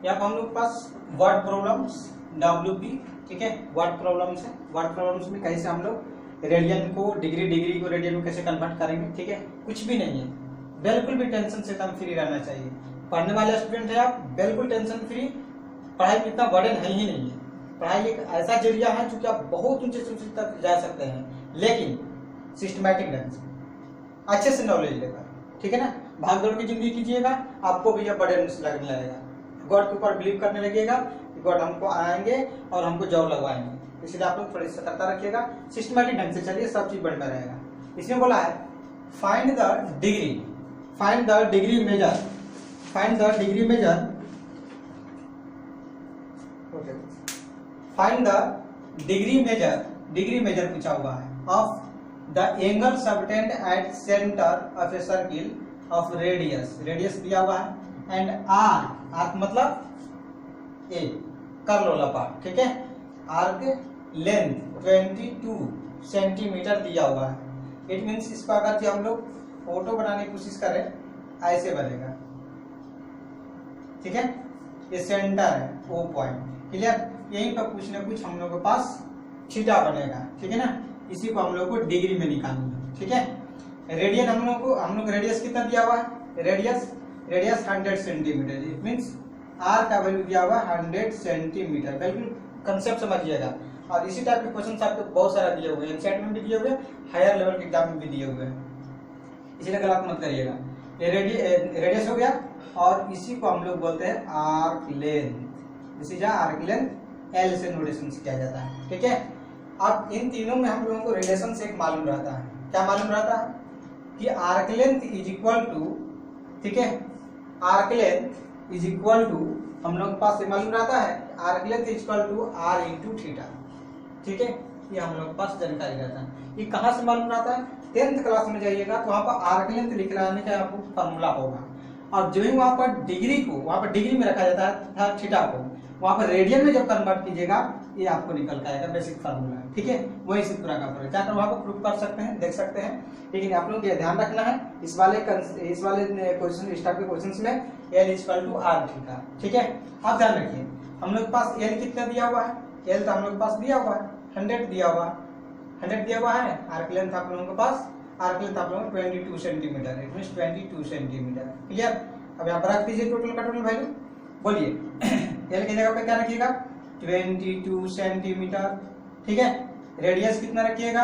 यहाँ पर हम लोग के पास वर्ड प्रॉब्लम्स WP, ठीक है, वर्ड प्रॉब्लम्स है। वर्ड प्रॉब्लम्स में कैसे हम लोग रेडियन को डिग्री को रेडियन में कैसे कन्वर्ट करेंगे, ठीक है। कुछ भी नहीं है, बिल्कुल भी टेंशन से एकदम फ्री रहना चाहिए। पढ़ने वाले स्टूडेंट है आप, बिल्कुल टेंशन फ्री। पढ़ाई में इतना बर्डन है ही नहीं है। पढ़ाई एक ऐसा जरिया है जो कि आप बहुत ऊंचे से ऊंचे तक जा सकते हैं, लेकिन सिस्टमैटिक ढंग से, अच्छे से नॉलेज लेकर, ठीक है ना। भाग दौड़ की जिंदगी कीजिएगा, आपको भी यह बर्डन लगने लगेगा। गॉड के ऊपर बिलीव करने लगेगा कि गॉड हमको आएंगे और हमको जॉब लगवाएंगे। इसलिए आप लोग थोड़ी सतर्कता रखिएगा, सिस्टमैटिक ढंग से चलिए, सब चीज बढ़ता रहेगा। इसमें बोला है find the degree measure, find the degree measure, find the degree measure पूछा हुआ है of the angle subtended at centre of a circle of radius दिया हुआ है, एंड आर्क मतलब ए कर लो पार्ट, ठीक है, आर्क लेंथ 22 सेंटीमीटर दिया हुआ है। इट मीन्स इसको अगर हम लोग फोटो बनाने की कोशिश करें, ऐसे बनेगा, ठीक है। ये सेंटर है, ओ पॉइंट, क्लियर। यहीं पर कुछ ना कुछ हम लोग के पास थीटा बनेगा, ठीक है ना। इसी को हम लोग को डिग्री में निकालना है, ठीक है। रेडियन हम लोग रेडियस कितना दिया हुआ है, radius 100 centimetre, it means R का वैल्यू दिया हुआ है 100 सेंटीमीटर। बिल्कुल कंसेप्ट समझिएगा। और इसी टाइप के क्वेश्चन आपको बहुत सारा दिए हुए हैं, एनसीईआरटी में भी दिए हुए हैं, हायर लेवल के एग्जाम में भी दिए हुए हैं, इसलिए गलत मत करिएगा। ये रेडियस हो गया, और इसी को हम लोग बोलते हैं आर्क लेंथ। इसी जगह आर्क लेंथ एल से नोटेशन किया जाता है, ठीक है। अब इन तीनों में हम लोगों को रिलेशन से एक मालूम रहता है, क्या मालूम रहता है कि arc length is equal to, ठीक है, arc length is equal to, हम लोग के पास ये मालूम रहता है arc length is equal to R into theta, ठीक है। ये हम लोग के पास जानकारी रहता है। ये कहाँ से मालूम रहता है, 10th क्लास में जाइएगा तो वहां पर आर्क लेंथ लिखने का आपको फॉर्मूला होगा, और जो ही वहां पर डिग्री को, वहां पर डिग्री में रखा जाता है थीटा को, वहां पर रेडियन में जब कन्वर्ट कीजिएगा ये आपको निकल के आएगा बेसिक फार्मूला, ठीक है। वही से पूरा का पूरा जाकर वहां पर प्रूफ कर सकते हैं, देख सकते हैं। लेकिन आप लोग ये ध्यान रखना है, इस वाले क्वेश्चन, इस टाइप के क्वेश्चंस में L equal to R theta, ठीक है। आप ध्यान रखिए, हम लोग के पास एल कितना दिया हुआ है, एल तो हम लोग के पास दिया हुआ है 100 दिया हुआ है, 100 दिया हुआ है। आर्क लेंथ आप लोगों के पास, आर्क लेंथ आप लोगों को 22 centimetre, it means 22 centimetre, clear. अब यहाँ पर रख दीजिए टोटल का टोटल वैल्यू, बोलिए एल की जगह पे क्या रखिएगा, 22 सेंटीमीटर, ठीक है। रेडियस कितना रखिएगा,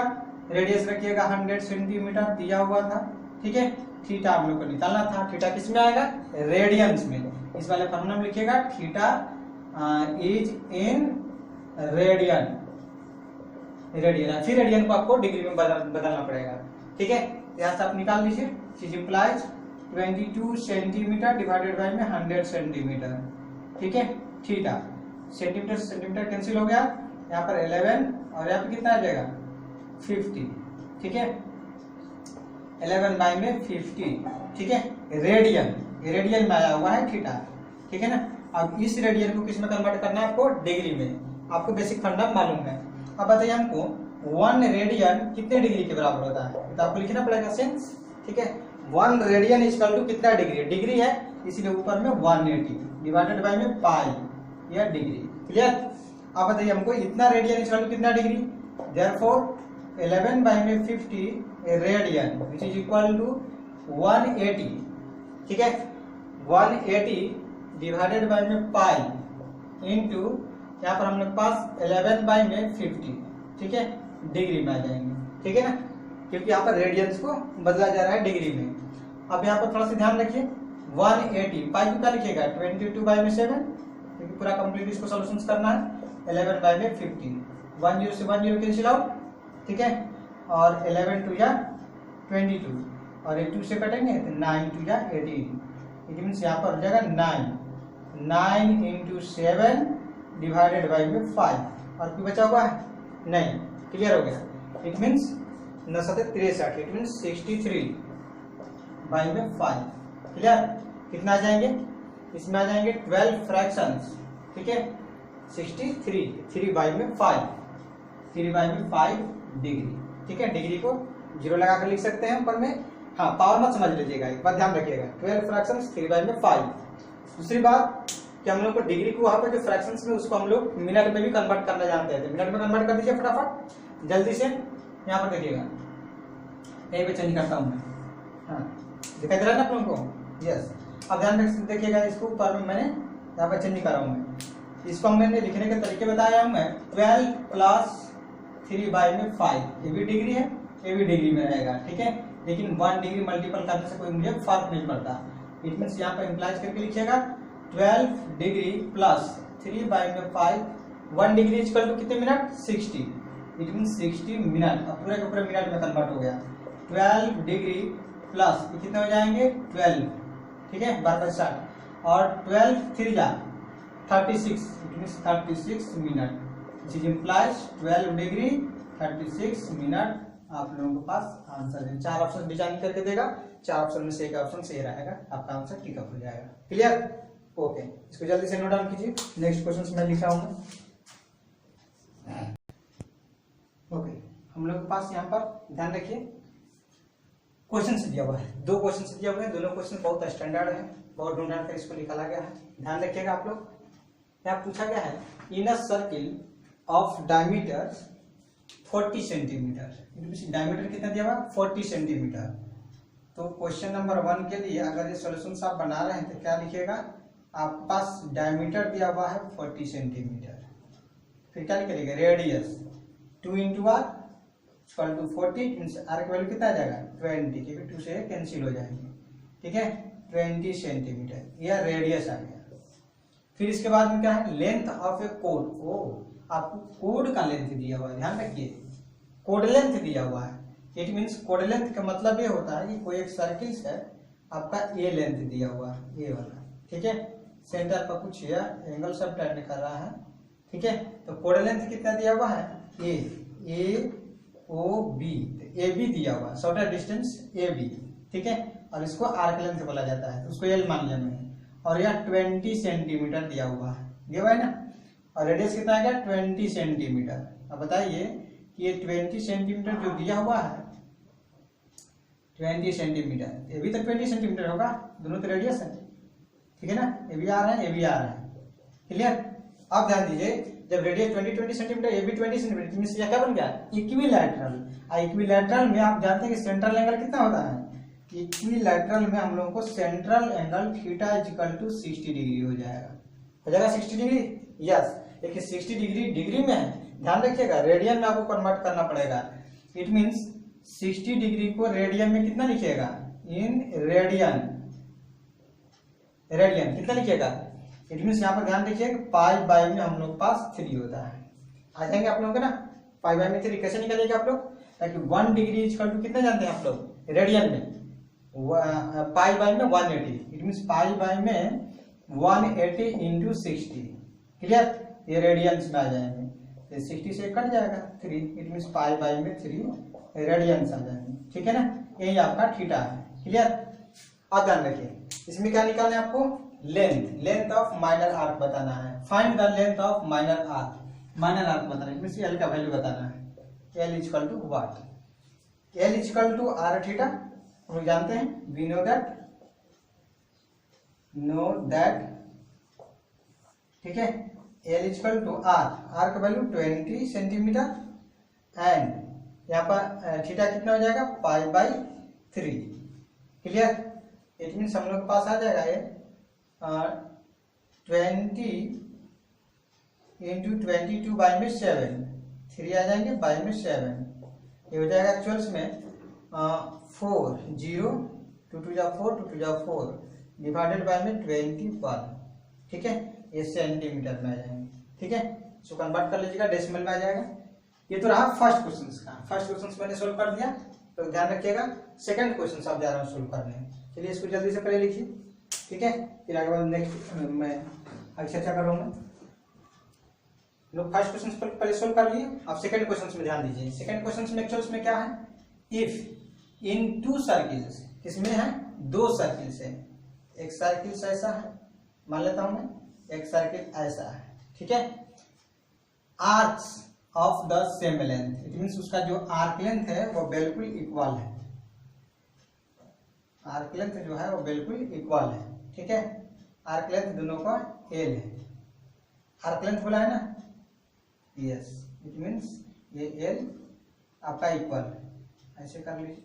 रेडियस रखिएगा 100 सेंटीमीटर दिया हुआ था, ठीक है। थीटा हम लोग को निकालना था, थीटा किस में आएगा, रेडियंस में। इस वाले फॉर्मूला में लिखिएगा थीटा इज इन रेडियन, फिर रेडियन को आपको डिग्री में बदलना पड़ेगा, ठीक है। यहाँ से आप निकाल लीजिए, it implies 22 centimetre divided by में 100 सेंटीमीटर, ठीक है। थीटा सेंटीमीटर सेंटीमीटर कैंसिल हो गया, यहाँ पर 11 और यहाँ पे कितना आ जाएगा 50, ठीक है। 11 बाय में 50, ठीक है। रेडियन में आया हुआ है थीटा, ठीक है ना। अब इस रेडियन को किस में कन्वर्ट करना है आपको, डिग्री में। आपको बेसिक फंडा मालूम है। अब बताइए हमको 1 रेडियन कितने डिग्री के बराबर होता है, तो आपको लिखना पड़ेगा सेंस, ठीक है। 1 रेडियन इक्वल टू कितना डिग्री है, डिग्री है इसीलिए ऊपर में 180 डिवाइडेड बाय में पाई, यह डिग्री, क्लियर। अब बताइए हमको इतना रेडियन इक्वल टू कितना डिग्री, देयरफॉर 11 बाई में 50 radian which is equal to 180, ठीक है। 180 डिवाइडेड बाई में पाई इंटू यहाँ पर हम लोग पास 11 बाई में 50, ठीक है, डिग्री में आ जाएंगे, ठीक है ना, क्योंकि यहाँ पर रेडियंस को बदला जा रहा है डिग्री में। अब यहाँ पर थोड़ा सा ध्यान रखिए, 180 पाई को क्या लिखिएगा 22 बाई में 7, क्योंकि पूरा कंप्लीट इसको सॉल्यूशंस करना है। 11 बाई में 50, 10 से 10 कैंसिल आउट, ठीक है, और 11 टू या 22 और 2 से कटेंगे तो 9 टू या 18, इट मीन्स यहाँ पर हो जाएगा 9 इंटू 7 डिवाइडेड बाई में 5 और क्यों बचा हुआ है नहीं, क्लियर हो गया। It means 9 7 63, it means 63 by में 5, क्लियर। कितना आ जाएंगे इसमें, आ जाएंगे 12 फ्रैक्शंस, ठीक है, 63 3 बाई में 5, 3 बाई में 5 डिग्री, ठीक है। डिग्री को 0 लगा कर लिख सकते हैं ऊपर में, हाँ पावर मत समझ लीजिएगा, एक बात ध्यान रखिएगा, 12 फ्रैक्शंस 3 बाई में 5। दूसरी बात कि हम लोग को डिग्री को वहां पे जो फ्रैक्शंस में उसको हम लोग मिनट में भी कन्वर्ट करना जानते थे, मिनट में कन्वर्ट कर दीजिए फटाफट जल्दी से। यहाँ पर देखिएगा, यहीं पे चेंज करता हूँ मैं, हाँ दिखाई दे रहा है ना आप लोगों को, यस। अब ध्यान देखिएगा, इसको ऊपर में मैंने यहाँ पर चेंज कर रहा हूँ मैं, इसको मैंने लिखने के तरीके बताया हूँ मैं। 12 प्लस 3 बाई में 5, ये भी डिग्री है, ये भी डिग्री में रहेगा, ठीक है, लेकिन 1 डिग्री मल्टीपल करने से कोई मुझे फर्क नहीं पड़ता। इट मीन्स यहाँ पर इम्प्लाइज करके लिखिएगा 12 डिग्री प्लस 3 बाई में 5, 1 डिग्री इक्वल टू कितने मिनट 60, इट मीन्स 60 मिनट। अब पूरे के पूरे मिनट में कन्वर्ट हो गया। 12 डिग्री प्लस कितने हो जाएंगे 12, ठीक है, 12 60 और 12 3 जा 36, it means 36 minute, which is implies 12 degree 36 minute. आप लोगों के पास आंसर है, 4 ऑप्शन डिजाइन करके देगा, 4 ऑप्शन में से एक ऑप्शन सही रहेगा, आपका आंसर टिक अप हो जाएगा, क्लियर। ओके, इसको जल्दी से नोट डाउन कीजिए, नेक्स्ट क्वेश्चन मैं लिखा हूँ। ओके, हम लोग के पास यहाँ पर ध्यान रखिए, क्वेश्चन से दिया हुआ है, 2 क्वेश्चन से दिया हुआ है, दोनों क्वेश्चन बहुत स्टैंडर्ड है, बहुत ढूंढ कर इसको निकाला गया है, ध्यान रखिएगा आप लोग। यहाँ पूछा गया है in a circle of diameter 40 centimetre, diameter कितना दिया हुआ 40 सेंटीमीटर। तो क्वेश्चन नंबर 1 के लिए अगर ये सॉल्यूशन आप बना रहे हैं तो क्या लिखिएगा, आपके पास डायमीटर दिया हुआ है 40 सेंटीमीटर, फिर क्या लिखेगा radius 2 into R equal to 40, means R की वैल्यू कितना आ जाएगा 20, क्योंकि 2 से कैंसिल हो जाएंगे, ठीक है, 20 सेंटीमीटर, यह रेडियस आ गया। फिर इसके बाद में क्या है लेंथ ऑफ ए कोड, ओ आपको कोड का लेंथ दिया हुआ है, ध्यान रखिए कोड लेंथ दिया हुआ है। इट मीन्स कोड लेंथ का मतलब ये होता है कि कोई एक सर्किल से आपका ए लेंथ दिया हुआ है, ए वाला, ठीक है, सेंटर पर कुछ एंगल सब टाइप कर रहा है, ठीक है। तो कोड लेंथ कितना दिया हुआ है ए ओ बी, ए बी दिया हुआ है, शॉर्टर डिस्टेंस ए बी, ठीक है, और इसको आर्क लेंथ बोला जाता है, उसको एल मान लिया मैंने, और यह 20 सेंटीमीटर दिया हुआ है ना, और रेडियस कितना आ गया 20 सेंटीमीटर। अब बताइए कि ये 20 सेंटीमीटर जो दिया हुआ है 20 सेंटीमीटर, ये भी तो 20 सेंटीमीटर होगा, दोनों तो रेडियस है, ठीक है ना, ये भी आ रहा है ये भी आ रहा है, क्लियर। अब ध्यान दीजिए, जब रेडियस 20 सेंटीमीटर, ये भी 20 सेंटीमीटर, मींस ये क्या बन गया इक्विलैटरल। इक्विलैटरल में आप जानते हैं कि सेंट्रल एंगल कितना होता है, इक्विलैटरल में हम लोगों को central angle theta is equal to 60 degree हो जाएगा 60 डिग्री, यस। लेकिन 60 डिग्री डिग्री में है, ध्यान रखिएगा, रेडियन में आपको कन्वर्ट करना पड़ेगा। इट मींस 60 डिग्री को रेडियन में कितना लिखिएगा इन रेडियन, रेडियन कितना लिखिएगा। इट मींस यहाँ पर ध्यान रखिए पाई बाई में हम लोग पास 3 होता है, आ जाएंगे आप लोगों के ना, पाई बाई में 3 कैसे निकालेंगे आप लोग, ताकि 1 डिग्री इक्वल टू कितना जानते हैं आप लोग रेडियन में, पाई बाई में 180, इट मींस पाई बाई में 180 इंटू 60, क्लियर, ये रेडियंस में आ जाएंगे, तो 60 से कट जाएगा 3, इट मींस पाई बाई में 3 रेडियंस आ जाएंगे, ठीक है ना, यही आपका थीटा है, क्लियर। अब ध्यान रखिए, इसमें क्या निकालना है आपको लेंथ ऑफ माइनर आर्क बताना है, find the length of minor arc बताना है, मींस एल का वैल्यू बताना है, L equal to what, L equal to R theta, हम लोग जानते हैं, वी नो दैट, ठीक है, एल इक्वल टू आर का वैल्यू 20 सेंटीमीटर एंड यहाँ पर थीटा कितना हो जाएगा π/3। क्लियर? इट मीन्स हम लोग के पास आ जाएगा ये 20 × 22/7, 3 आ जाएंगे /7, ये हो जाएगा एक्चुअल्स में 4, 0, 2 2 जा 4, 2 2 जा 4 डिवाइडेड बाय में 21। ठीक है, ये सेंटीमीटर में आ जाएंगे। ठीक है, इसको कन्वर्ट कर लीजिएगा, डेसिमल में आ जाएगा। ये तो रहा फर्स्ट क्वेश्चन का। फर्स्ट क्वेश्चन मैंने सोल्व कर दिया, तो ध्यान रखिएगा सेकंड क्वेश्चन आप जा रहे हो सोल्व करने। चलिए इसको जल्दी से पहले लिखिए। ठीक है, फिर आगे बाद नेक्स्ट मैं आगे चर्चा करूंगा। लोग फर्स्ट क्वेश्चन पहले सोल्व कर लिए, अब सेकंड क्वेश्चन में ध्यान दीजिए। सेकंड क्वेश्चन में एक्चुअल्स में क्या है, इफ इन 2 सर्किल्स, किसमें है 2 सर्किल से, एक सर्किल ऐसा है मान लेता हूं मैं, एक सर्किल ऐसा है। ठीक है, arcs of the same length, it means उसका जो आर्क लेंथ है वो बिल्कुल इक्वल है। आर्क लेंथ जो है वो बिल्कुल इक्वल है। ठीक है, आर्क लेंथ दोनों का एल है। आर्क लेंथ बोला है ना, यस, इट मींस ये एल आपका इक्वल है। ऐसे कर लीजिए।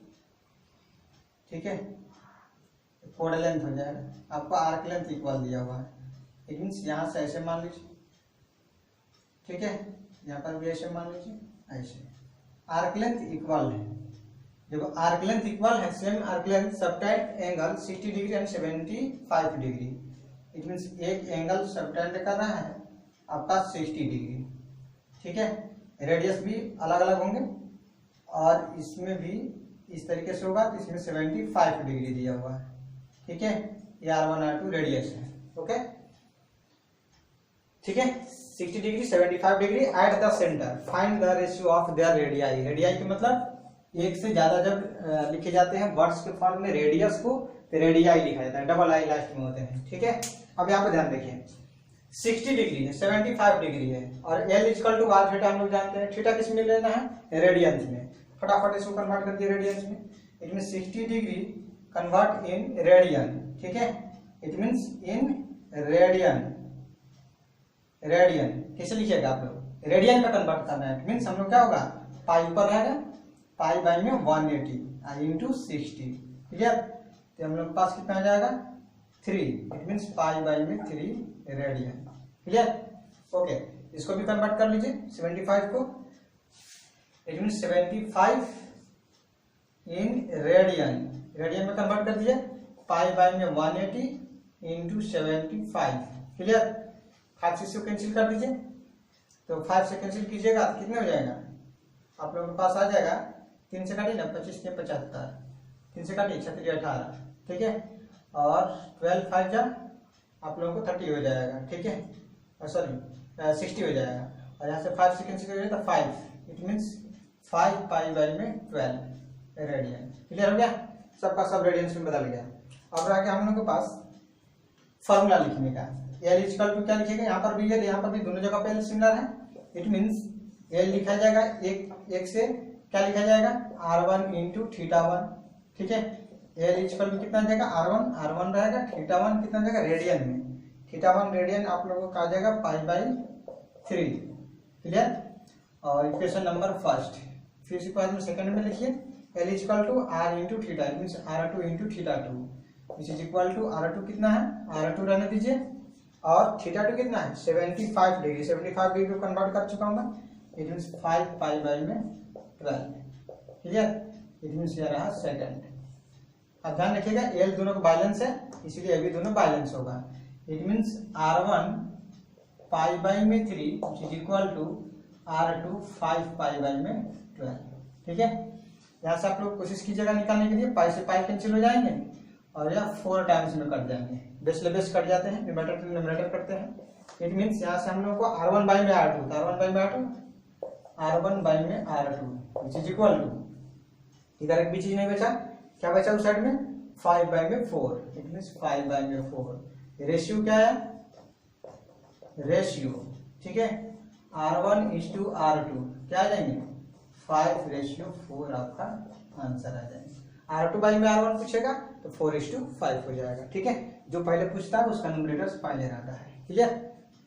ठीक है, कोड लेंथ हो जाएगा, आपको आर्क लेंथ इक्वल दिया हुआ है। इट मींस यहां से ऐसे मान लीजिए। ठीक है, यहाँ पर भी ऐसे मान लीजिए, ऐसे आर्क लेंथ इक्वल है। जब आर्क लेंथ इक्वल है, same arc length, subtend angle 60 degree and 75 degree. It means एक एंगल सबटेंड कर रहा है आपका 60 डिग्री। ठीक है, रेडियस भी अलग अलग होंगे और इसमें भी इस तरीके से होगा, तो इसमें 75 डिग्री दिया हुआ है। ठीक है, ये R1 R2 रेडियस है। ओके, ठीक है, 60 degree 75 degree at the centre, find the ratio of their radii. Radii के मतलब एक से ज्यादा जब लिखे जाते हैं वर्ड्स के फॉर्म में रेडियस को, तो रेडियाई लिखा जाता है, डबल आई लास्ट में होते हैं। ठीक है, अब यहाँ पे ध्यान देखिए, 60 डिग्री है, 75 डिग्री है और L equal to R theta हम लोग जानते हैं। थीटा किस में लेना है, रेडियंस में। फटाफट इसको कन्वर्ट कर दिए रेडियंस में। It mean 60 degree convert in radian. ठीक है, it means in radian. Radian कैसे लिखिएगा आप लोग, रेडियन में कन्वर्ट करना है। मीन्स हम लोग क्या होगा, पाई ऊपर रहेगा, पाई बाई में 180 इंटू 60। क्लियर? तो हम लोग पास कितना आ जाएगा 3, इट मीन्स पाई बाई में 3 रेडियन। क्लियर? ओके, इसको भी कन्वर्ट कर लीजिए 75 को। It means 75 in radian, radian में कन्वर्ट कर दीजिए, पाई बाई में 180 इंटू 75। क्लियर? 5 से इसको कैंसिल कर दीजिए, तो 5 से कैंसिल कीजिएगा तो कितने हो जाएगा आप लोगों के पास आ जाएगा, 3 से काटिए ना, 25 के 75, 3 से काटिए 36 18। ठीक है, और 12 5 जा आप लोगों को 30 हो जाएगा। ठीक है, सॉरी 60 हो जाएगा, और यहाँ से 5 से कैंसिल करिए तो 5, इट मीन्स 5 पाई बाई में 12 रेडियन। क्लियर हो गया, सबका सब रेडियंस में बदल गया। अब रह गया हम लोग के पास फॉर्मूला लिखने का। एल इक्वल टू क्या लिखेगा, यहाँ पर भी एल, यहाँ पर भी दोनों जगह पे एल सिमिलर है। इट मीन्स एल लिखा जाएगा एक से क्या लिखा जाएगा, R1 इंटू थीटा 1। ठीक है, एल इक्वल टू कितना जाएगा, R1 रहेगा, थीटा 1 कितना जाएगा रेडियन में, थीटा 1 रेडियन आप लोगों का आ जाएगा पाई बाई 3। क्लियर? और इक्वेशन नंबर फर्स्ट, फिर इसके बाद में सेकंड में लिखिए, L equal to R into theta, it means R2 into theta 2, which is equal to R2 कितना है, R2 रहने दीजिए, और थीटा 2 कितना है 75 डिग्री, 75 डिग्री को कन्वर्ट कर चुका हूं मैं, इट मीन्स 5 पाई बाई में 12। क्लियर? इट मीन्स ये रहा सेकंड। अब ध्यान रखिएगा एल दोनों का बैलेंस है, इसलिए अभी दोनों बैलेंस होगा। It means R1 pi by में 3 which is equal to R2 5 pi by में 12। ठीक है, यहाँ से आप लोग कोशिश कीजिएगा निकालने के लिए, पाई से पाई कैंसिल हो जाएंगे और यह 4 टाइम्स में कट जाएंगे, बेस ले बेस कट जाते हैं, न्यूमरेटर टू न्यूमरेटर करते हैं। इट मीन्स यहाँ से हम लोग को R1 बाई में R2, R1 बाई में R2 which is equal to, इधर एक भी चीज नहीं बचा, क्या बचा उस साइड में 5 बाई में 4, इट मीन्स 5 बाई में 4। रेशियो क्या है, रेशियो, ठीक है, R1 इज टू R2 क्या आ जाएंगे 5:4 आपका आंसर आ जाएगा। R2 बाई में R1 पूछेगा तो 4:5 हो जाएगा। ठीक है, जो पहले पूछता है उसका न्यूमरेटर पहले रहता है। क्लियर?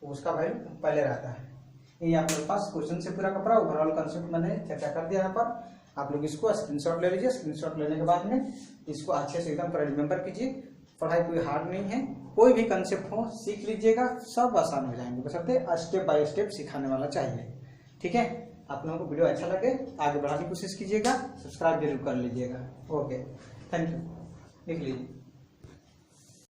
उसका वैल्यू पहले रहता है। ये आप लोग पास क्वेश्चन से पूरा का पूरा ओवरऑल कंसेप्ट मैंने चर्चा कर दिया यहाँ पर। आप लोग इसको स्क्रीनशॉट ले लीजिए। स्क्रीनशॉट लेने के बाद में इसको अच्छे से एकदम पूरा रिमेम्बर कीजिए। पढ़ाई कोई हार्ड नहीं है, कोई भी कंसेप्ट हो सीख लीजिएगा, सब आसान हो जाएंगे, बशर्ते स्टेप बाय स्टेप सिखाने वाला चाहिए। ठीक है, आप लोगों को वीडियो अच्छा लगे आगे बढ़ाने की कोशिश कीजिएगा, सब्सक्राइब जरूर कर लीजिएगा। Okay, thank you. लिख लीजिए।